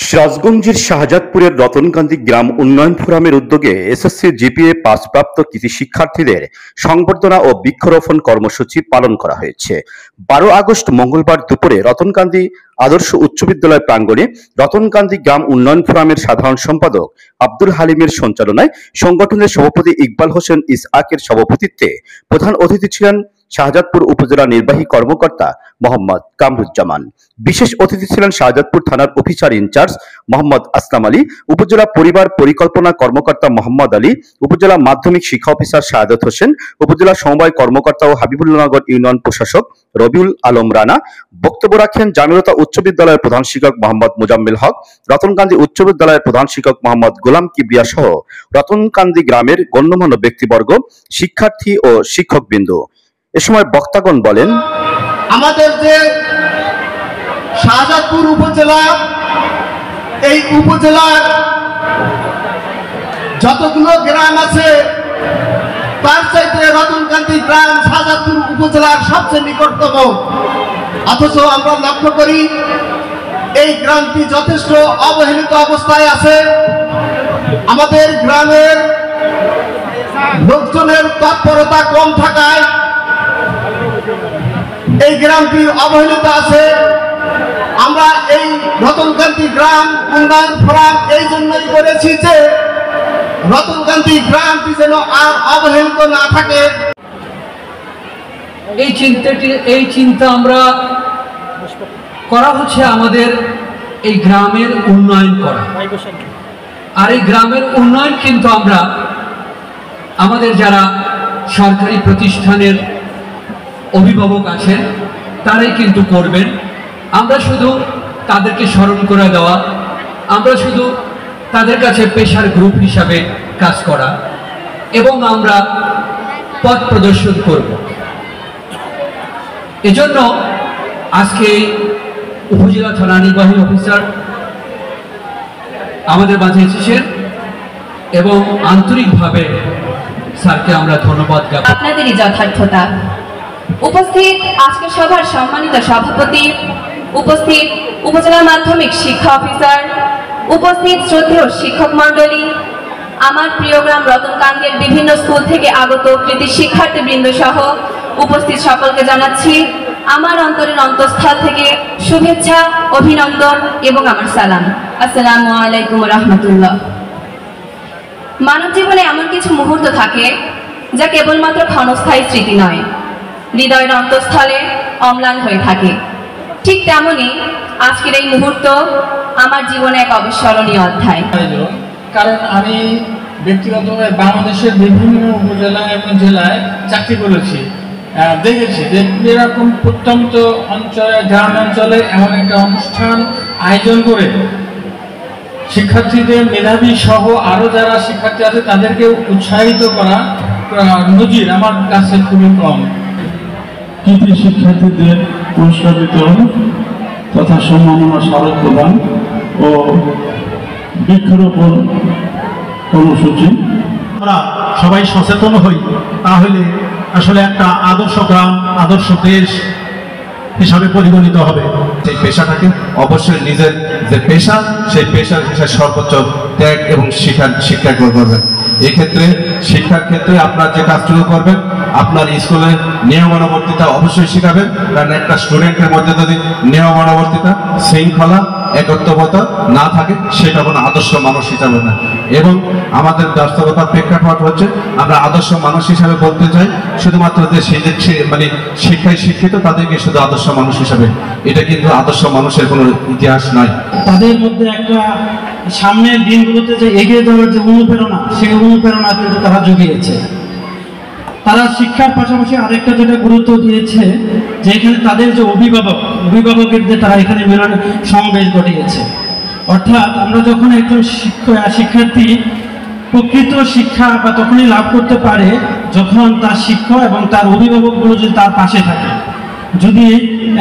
সিরাজগঞ্জের শাহজাদপুরের রতনকান্দি গ্রাম উন্নয়ন ফোরামের উদ্যোগে এসএসসি জিপিএ পাসপ্রাপ্ত কৃতি শিক্ষার্থীদের সংবর্ধনা ও বৃক্ষরোপণ কর্মসূচি পালন করা হয়েছে। 12 আগস্ট মঙ্গলবার দুপুরে রতনকান্দি আদর্শ উচ্চ বিদ্যালয় প্রাঙ্গণে রতনকান্দি গ্রাম উন্নয়ন ফোরামের সাধারণ সম্পাদক আব্দুল হালিমের সঞ্চালনায় সংগঠনের সভাপতি ইকবাল হোসেন ইসহাকের সভাপতিত্বে প্রধান অতিথি ছিলেন শাহজাদপুর উপজেলা নির্বাহী কর্মকর্তা মোহাম্মদ কামরুজ্জামান। বিশেষ অতিথি ছিলেন শাহজাদপুর থানার অফিসার ইনচার্জ মোহাম্মদ আসলাম আলী, উপজেলা পরিবার পরিকল্পনা কর্মকর্তা মোহাম্মদ আলী, উপজেলা মাধ্যমিক শিক্ষা অফিসার শাহাদাত হোসেন, উপজেলা সমবায় কর্মকর্তা ও হাবিবুল্লাহনগর ইউনিয়ন প্রশাসক রবিউল আলম রানা। বক্তব্য রাখেন জামিলতা উচ্চ বিদ্যালয়ের প্রধান শিক্ষক মোহাম্মদ মুজাম্মেল হক, রতনকান্দি উচ্চ বিদ্যালয়ের প্রধান শিক্ষক মোহাম্মদ গোলাম কিবরিয়া সহ রতনকান্দি গ্রামের গণ্যমান্য ব্যক্তিবর্গ, শিক্ষার্থী ও শিক্ষকবৃন্দ। এ সময় বক্তাগণ বলেন, আমাদের যে শাহজাদপুর উপজেলা, এই উপজেলার যতগুলো গ্রাম আছে তার চাইতে রতনকান্দি গ্রাম শাহজাদপুর উপজেলার সবচেয়ে নিকটতম। অথচ আমরা লক্ষ্য করি এই গ্রামটি যথেষ্ট অবহেলিত অবস্থায় আছে। আমাদের গ্রামের লোকজনের তৎপরতা কম থাকায় এই গ্রামটি অবহেলিত আছে। আমরা এই রতনকান্দি গ্রাম উন্নয়ন ফোরাম এই জন্যই করেছি যে রতনকান্দি গ্রামটি যেন আর অবহেলিত না থাকে। এই চিন্তা আমরা করা হচ্ছে আমাদের এই গ্রামের উন্নয়ন করা। আর এই গ্রামের উন্নয়ন কিন্তু আমরা আমাদের যারা সরকারি প্রতিষ্ঠানের অভিভাবক আছেন তারাই কিন্তু করবেন। আমরা শুধু তাদেরকে স্মরণ করে দেওয়া, আমরা শুধু তাদের কাছে পেশার গ্রুপ হিসাবে কাজ করা এবং আমরা পথ প্রদর্শন করব। এজন্য আজকে উপজেলা থানা নির্বাহী অফিসার আমাদের মাঝে এসেছেন এবং আন্তরিকভাবে স্যারকে আমরা ধন্যবাদ জ্ঞাপন। আপনাদেরই যথার্থতা। উপস্থিত আজকের সভার সম্মানিত সভাপতি, উপস্থিত উপজেলা মাধ্যমিক শিক্ষা অফিসার, উপস্থিত শ্রদ্ধেয় শিক্ষক মণ্ডলী, আমার প্রিয় গ্রাম রতনকান্দির বিভিন্ন স্কুল থেকে আগত কৃতি শিক্ষার্থীবৃন্দ সহ উপস্থিত সকলকে জানাচ্ছি আমার অন্তরের অন্তঃস্থল থেকে শুভেচ্ছা, অভিনন্দন এবং আমার সালাম। আসসালামু আলাইকুম রাহমাতুল্লাহ। মানব জীবনে এমন কিছু মুহূর্ত থাকে যা কেবলমাত্র ক্ষণস্থায়ী স্মৃতি নয়, হৃদয়ের অন্তঃস্থলে অম্লান হয়ে থাকে। ঠিক তেমনি আজকের এই মুহূর্ত আমার জীবনে এক অবিস্মরণীয় অধ্যায়। কারণ আমি ব্যক্তিগতভাবে বাংলাদেশের বিভিন্ন উপজেলা এবং জেলায় চাকরি করেছি, দেখেছি যে এরকম প্রত্যন্ত অঞ্চলে, গ্রাম অঞ্চলে এমন একটা অনুষ্ঠান আয়োজন করে শিক্ষার্থীদের মেধাবী সহ আরও যারা শিক্ষার্থী আছে তাদেরকে উৎসাহিত করা নজির আমার কাছে খুবই কম। কৃতি শিক্ষার্থীদের পুরস্কার বিতরণ তথা সম্মাননা স্মারক প্রদান ও বৃক্ষরোপণ কর্মসূচি। আমরা সবাই সচেতন হই, তাহলে আসলে একটা আদর্শ গ্রাম, আদর্শ দেশ হিসাবে পরিগণিত হবে। সেই পেশাটাকে অবশ্যই নিজের যে পেশা, সেই পেশার হিসাবে সর্বোচ্চ ত্যাগ এবং শিক্ষা করবেন। এই ক্ষেত্রে শিক্ষার ক্ষেত্রে আপনার যে কাজটুকু করবেন, আপনার স্কুলের নিয়মানুবর্তিতা অবশ্যই শিখাবেন। কারণ একটা স্টুডেন্টের মধ্যে যদি নিয়মানুবর্তিতা, শৃঙ্খলা, একত্বতা না থাকে সেটা কোনো আদর্শ মানুষ হিসাবে না। এবং আমাদের বাস্তবতার প্রেক্ষাপট হচ্ছে আমরা আদর্শ মানুষ হিসাবে বলতে চাই শুধুমাত্র যে মানে শিক্ষায় শিক্ষিত তাদেরকে শুধু আদর্শ মানুষ হিসাবে, এটা কিন্তু আদর্শ মানুষের কোনো ইতিহাস নয়। তাদের মধ্যে একটা সামনের দিনগুলোতে যে এগিয়ে যাওয়ার যে অনুপ্রেরণা, সেই অনুপ্রেরণা কিন্তু তারা জুগিয়েছে। তারা শিক্ষার পাশাপাশি আরেকটা যেটা গুরুত্ব দিয়েছে যে এখানে তাদের যে অভিভাবকের যে তারা এখানে মিলন সমাবেশ ঘটিয়েছে। অর্থাৎ আমরা যখন একজন শিক্ষার্থী প্রকৃত শিক্ষা বা তখনই লাভ করতে পারে যখন তার শিক্ষক এবং তার অভিভাবকগুলো যদি তার পাশে থাকে। যদি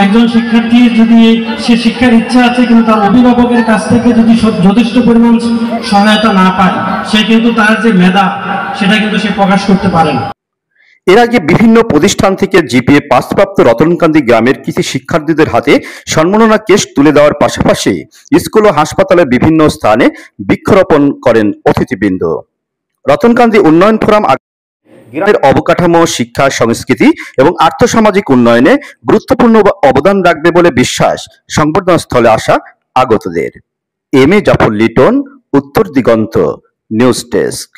একজন শিক্ষার্থী যদি সে শিক্ষার ইচ্ছা আছে কিন্তু তার অভিভাবকের কাছ থেকে যদি যথেষ্ট পরিমাণ সহায়তা না পায়, সে কিন্তু তার যে মেধা সেটা কিন্তু সে প্রকাশ করতে পারে না। এর আগে বিভিন্ন প্রতিষ্ঠান থেকে জিপিএ পাসপ্রাপ্ত রতনকান্দি গ্রামের কৃষি শিক্ষার্থীদের হাতে সম্মাননা কেস তুলে দেওয়ার পাশাপাশি স্কুল ও হাসপাতালের বিভিন্ন স্থানে বৃক্ষরোপণ করেন অতিথিবৃন্দ। রতনকান্দি উন্নয়ন ফোরাম গ্রামের অবকাঠামো, শিক্ষা, সংস্কৃতি এবং আর্থসামাজিক উন্নয়নে গুরুত্বপূর্ণ অবদান রাখবে বলে বিশ্বাস সংবর্ধনা স্থলে আসা আগতদের। এম এ জাফর লিটন, উত্তর দিগন্ত নিউজ ডেস্ক।